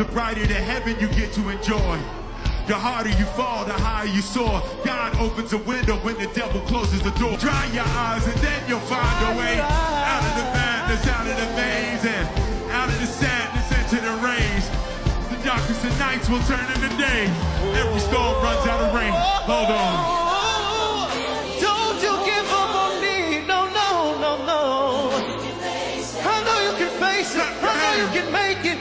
The brighter the heaven you get to enjoy. The harder you fall, the higher you soar. God opens a window when the devil closes the door. Dry your eyes and then you'll find a way out of the madness, out of the maze, and out of the sadness into the rays. The darkest of nights will turn into day. Every storm runs out of rain. Hold on. Don't you give up on me. No, no, no, no. I know you can face it. I know you can make it.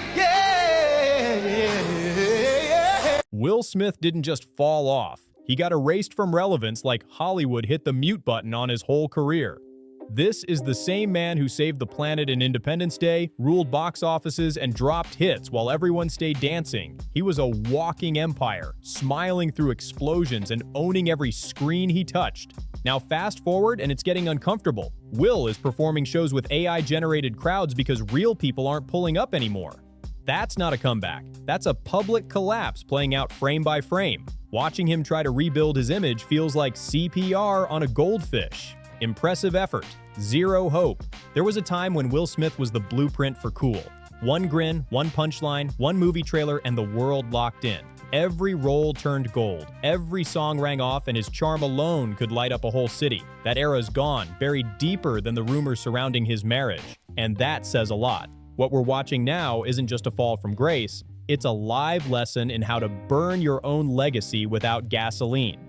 Will Smith didn't just fall off. He got erased from relevance like Hollywood hit the mute button on his whole career. This is the same man who saved the planet in Independence Day, ruled box offices, and dropped hits while everyone stayed dancing. He was a walking empire, smiling through explosions and owning every screen he touched. Now fast forward and it's getting uncomfortable. Will is performing shows with AI-generated crowds because real people aren't pulling up anymore. That's not a comeback. That's a public collapse playing out frame by frame. Watching him try to rebuild his image feels like CPR on a goldfish. Impressive effort, zero hope. There was a time when Will Smith was the blueprint for cool. One grin, one punchline, one movie trailer, and the world locked in. Every role turned gold. Every song rang off, and his charm alone could light up a whole city. That era's gone, buried deeper than the rumors surrounding his marriage. And that says a lot. What we're watching now isn't just a fall from grace, it's a live lesson in how to burn your own legacy without gasoline.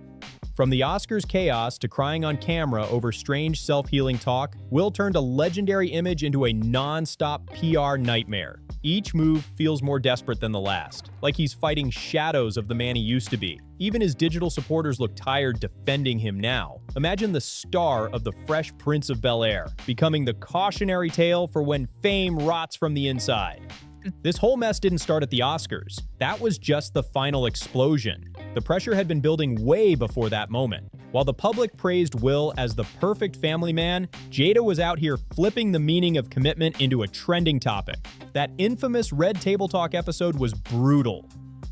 From the Oscars chaos to crying on camera over strange self-healing talk, Will turned a legendary image into a non-stop PR nightmare. Each move feels more desperate than the last, like he's fighting shadows of the man he used to be. Even his digital supporters look tired defending him now. Imagine the star of the Fresh Prince of Bel-Air becoming the cautionary tale for when fame rots from the inside. This whole mess didn't start at the Oscars. That was just the final explosion. The pressure had been building way before that moment. While the public praised Will as the perfect family man, Jada was out here flipping the meaning of commitment into a trending topic. That infamous Red Table Talk episode was brutal.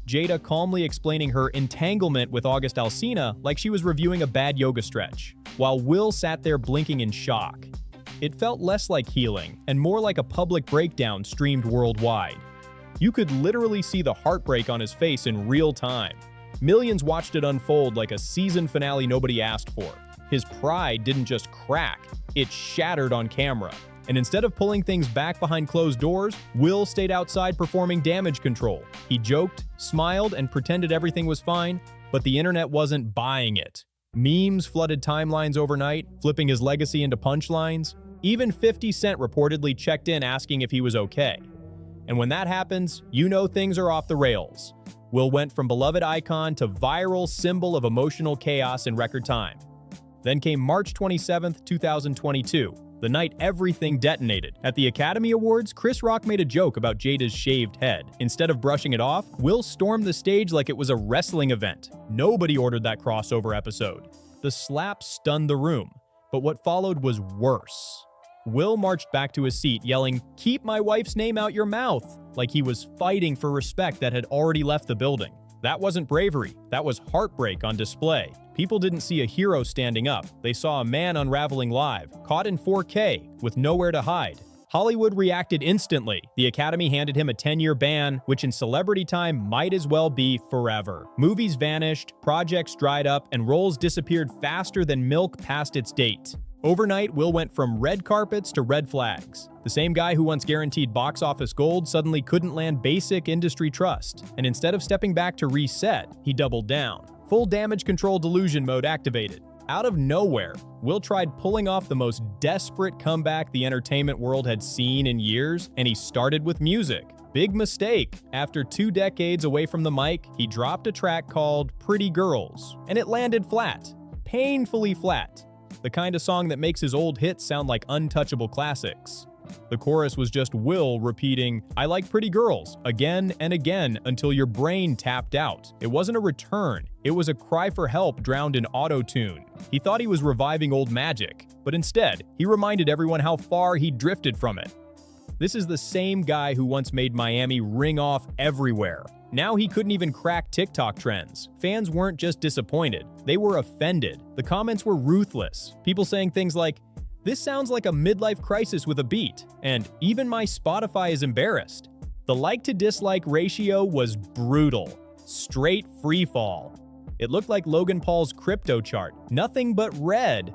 Jada calmly explaining her entanglement with August Alsina like she was reviewing a bad yoga stretch, while Will sat there blinking in shock. It felt less like healing and more like a public breakdown streamed worldwide. You could literally see the heartbreak on his face in real time. Millions watched it unfold like a season finale nobody asked for. His pride didn't just crack, it shattered on camera. And instead of pulling things back behind closed doors, Will stayed outside performing damage control. He joked, smiled, and pretended everything was fine, but the internet wasn't buying it. Memes flooded timelines overnight, flipping his legacy into punchlines. Even 50 Cent reportedly checked in asking if he was okay. And when that happens, you know things are off the rails. Will went from beloved icon to viral symbol of emotional chaos in record time. Then came March 27, 2022, the night everything detonated. At the Academy Awards, Chris Rock made a joke about Jada's shaved head. Instead of brushing it off, Will stormed the stage like it was a wrestling event. Nobody ordered that crossover episode. The slap stunned the room, but what followed was worse. Will marched back to his seat yelling, "Keep my wife's name out your mouth," like he was fighting for respect that had already left the building. That wasn't bravery, that was heartbreak on display. People didn't see a hero standing up, they saw a man unraveling live, caught in 4K, with nowhere to hide. Hollywood reacted instantly. The Academy handed him a 10-year ban, which in celebrity time might as well be forever. Movies vanished, projects dried up, and roles disappeared faster than milk past its date. Overnight, Will went from red carpets to red flags. The same guy who once guaranteed box office gold suddenly couldn't land basic industry trust. And instead of stepping back to reset, he doubled down. Full damage control delusion mode activated. Out of nowhere, Will tried pulling off the most desperate comeback the entertainment world had seen in years, and he started with music. Big mistake. After 2 decades away from the mic, he dropped a track called Pretty Girls, and it landed flat. Painfully flat. The kind of song that makes his old hits sound like untouchable classics. The chorus was just Will repeating, "I like pretty girls," again and again until your brain tapped out. It wasn't a return, it was a cry for help drowned in auto-tune. He thought he was reviving old magic, but instead, he reminded everyone how far he drifted from it. This is the same guy who once made Miami ring off everywhere. Now he couldn't even crack TikTok trends. Fans weren't just disappointed, they were offended. The comments were ruthless. People saying things like, "This sounds like a midlife crisis with a beat," and "Even my Spotify is embarrassed." The like-to-dislike ratio was brutal. Straight free fall. It looked like Logan Paul's crypto chart, nothing but red.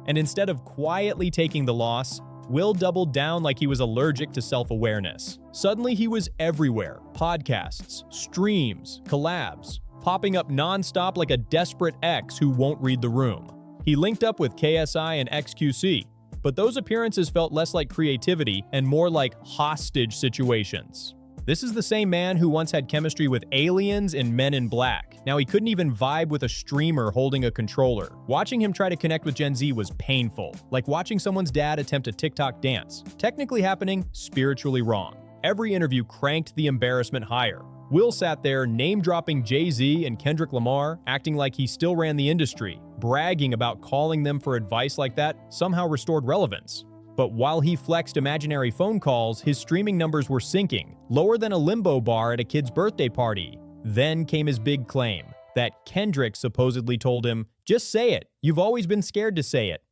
And instead of quietly taking the loss, Will doubled down like he was allergic to self-awareness. Suddenly he was everywhere. Podcasts, streams, collabs, popping up non-stop like a desperate ex who won't read the room. He linked up with KSI and XQC, but those appearances felt less like creativity and more like hostage situations. This is the same man who once had chemistry with aliens in Men in Black. Now he couldn't even vibe with a streamer holding a controller. Watching him try to connect with Gen Z was painful, like watching someone's dad attempt a TikTok dance. Technically happening, spiritually wrong. Every interview cranked the embarrassment higher. Will sat there name-dropping Jay-Z and Kendrick Lamar, acting like he still ran the industry. Bragging about calling them for advice like that somehow restored relevance. But while he flexed imaginary phone calls, his streaming numbers were sinking, lower than a limbo bar at a kid's birthday party. Then came his big claim, that Kendrick supposedly told him, "Just say it, you've always been scared to say it."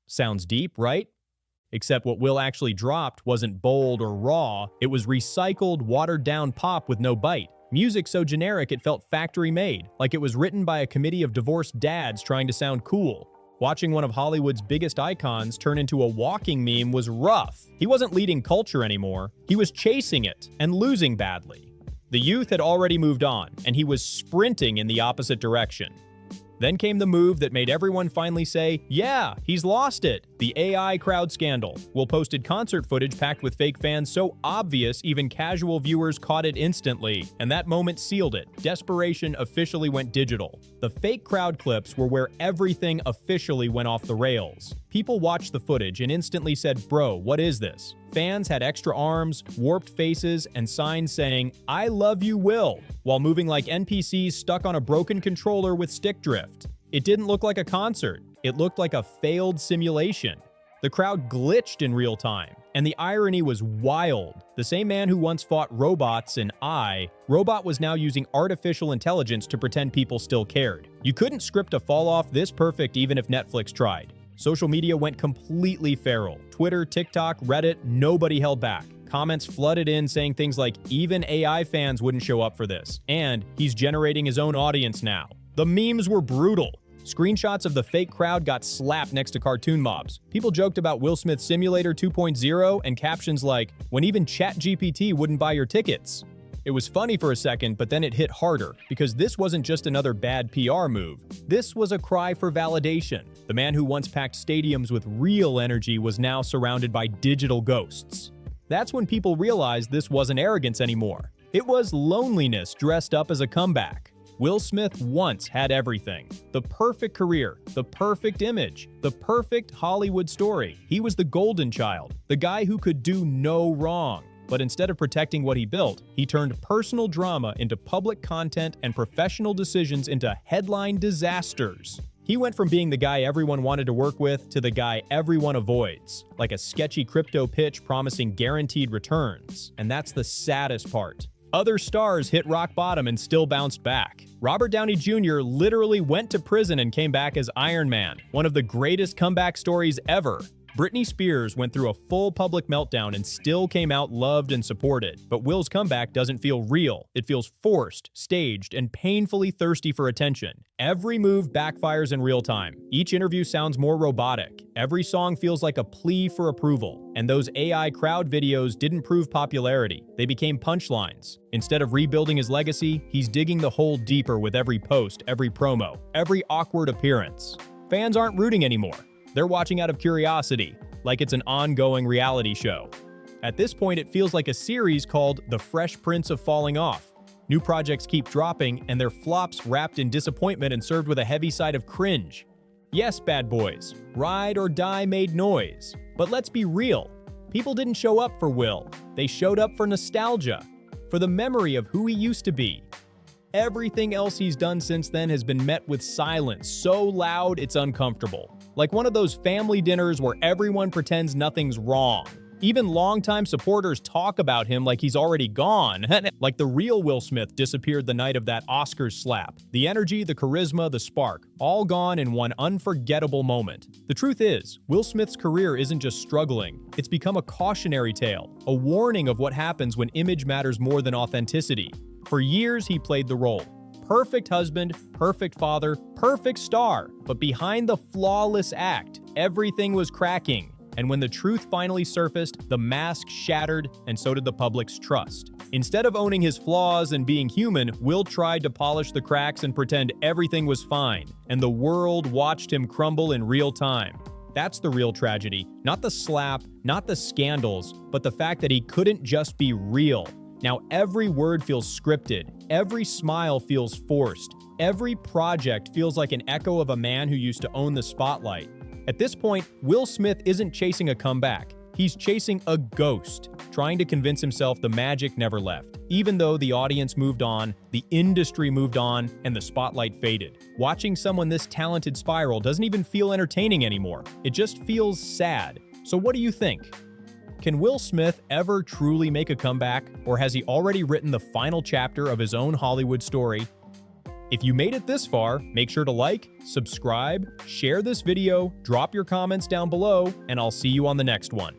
Sounds deep, right? Except what Will actually dropped wasn't bold or raw, it was recycled, watered-down pop with no bite. Music so generic it felt factory-made, like it was written by a committee of divorced dads trying to sound cool. Watching one of Hollywood's biggest icons turn into a walking meme was rough. He wasn't leading culture anymore, he was chasing it and losing badly. The youth had already moved on, and he was sprinting in the opposite direction. Then came the move that made everyone finally say, yeah, he's lost it. The AI crowd scandal. Will posted concert footage packed with fake fans so obvious even casual viewers caught it instantly, and that moment sealed it. Desperation officially went digital. The fake crowd clips were where everything officially went off the rails. People watched the footage and instantly said, bro, what is this? Fans had extra arms, warped faces, and signs saying, I love you, Will, while moving like NPCs stuck on a broken controller with stick drift. It didn't look like a concert. It looked like a failed simulation. The crowd glitched in real time, and the irony was wild. The same man who once fought robots in Robot was now using artificial intelligence to pretend people still cared. You couldn't script a fall-off this perfect even if Netflix tried. Social media went completely feral. Twitter, TikTok, Reddit, nobody held back. Comments flooded in saying things like, even AI fans wouldn't show up for this, and he's generating his own audience now. The memes were brutal. Screenshots of the fake crowd got slapped next to cartoon mobs. People joked about Will Smith's Simulator 2.0 and captions like, when even ChatGPT wouldn't buy your tickets. It was funny for a second, but then it hit harder, because this wasn't just another bad PR move. This was a cry for validation. The man who once packed stadiums with real energy was now surrounded by digital ghosts. That's when people realized this wasn't arrogance anymore. It was loneliness dressed up as a comeback. Will Smith once had everything. The perfect career, the perfect image, the perfect Hollywood story. He was the golden child, the guy who could do no wrong. But instead of protecting what he built, he turned personal drama into public content and professional decisions into headline disasters. He went from being the guy everyone wanted to work with to the guy everyone avoids, like a sketchy crypto pitch promising guaranteed returns. And that's the saddest part. Other stars hit rock bottom and still bounced back. Robert Downey Jr. literally went to prison and came back as Iron Man, one of the greatest comeback stories ever. Britney Spears went through a full public meltdown and still came out loved and supported. But Will's comeback doesn't feel real. It feels forced, staged, and painfully thirsty for attention. Every move backfires in real time. Each interview sounds more robotic. Every song feels like a plea for approval. And those AI crowd videos didn't prove popularity. They became punchlines. Instead of rebuilding his legacy, he's digging the hole deeper with every post, every promo, every awkward appearance. Fans aren't rooting anymore. They're watching out of curiosity, like it's an ongoing reality show. At this point, it feels like a series called The Fresh Prince of Falling Off. New projects keep dropping, and they're flops wrapped in disappointment and served with a heavy side of cringe. Yes, bad boys, Ride or Die made noise. But let's be real. People didn't show up for Will. They showed up for nostalgia, for the memory of who he used to be. Everything else he's done since then has been met with silence so loud it's uncomfortable. Like one of those family dinners where everyone pretends nothing's wrong. Even longtime supporters talk about him like he's already gone, like the real Will Smith disappeared the night of that Oscars slap. The energy, the charisma, the spark, all gone in one unforgettable moment. The truth is, Will Smith's career isn't just struggling, it's become a cautionary tale, a warning of what happens when image matters more than authenticity. For years, he played the role. Perfect husband, perfect father, perfect star. But behind the flawless act, everything was cracking. And when the truth finally surfaced, the mask shattered, and so did the public's trust. Instead of owning his flaws and being human, Will tried to polish the cracks and pretend everything was fine, and the world watched him crumble in real time. That's the real tragedy. Not the slap, not the scandals, but the fact that he couldn't just be real. Now every word feels scripted, every smile feels forced, every project feels like an echo of a man who used to own the spotlight. At this point, Will Smith isn't chasing a comeback. He's chasing a ghost, trying to convince himself the magic never left. Even though the audience moved on, the industry moved on, and the spotlight faded. Watching someone this talented spiral doesn't even feel entertaining anymore. It just feels sad. So what do you think? Can Will Smith ever truly make a comeback, or has he already written the final chapter of his own Hollywood story? If you made it this far, make sure to like, subscribe, share this video, drop your comments down below, and I'll see you on the next one.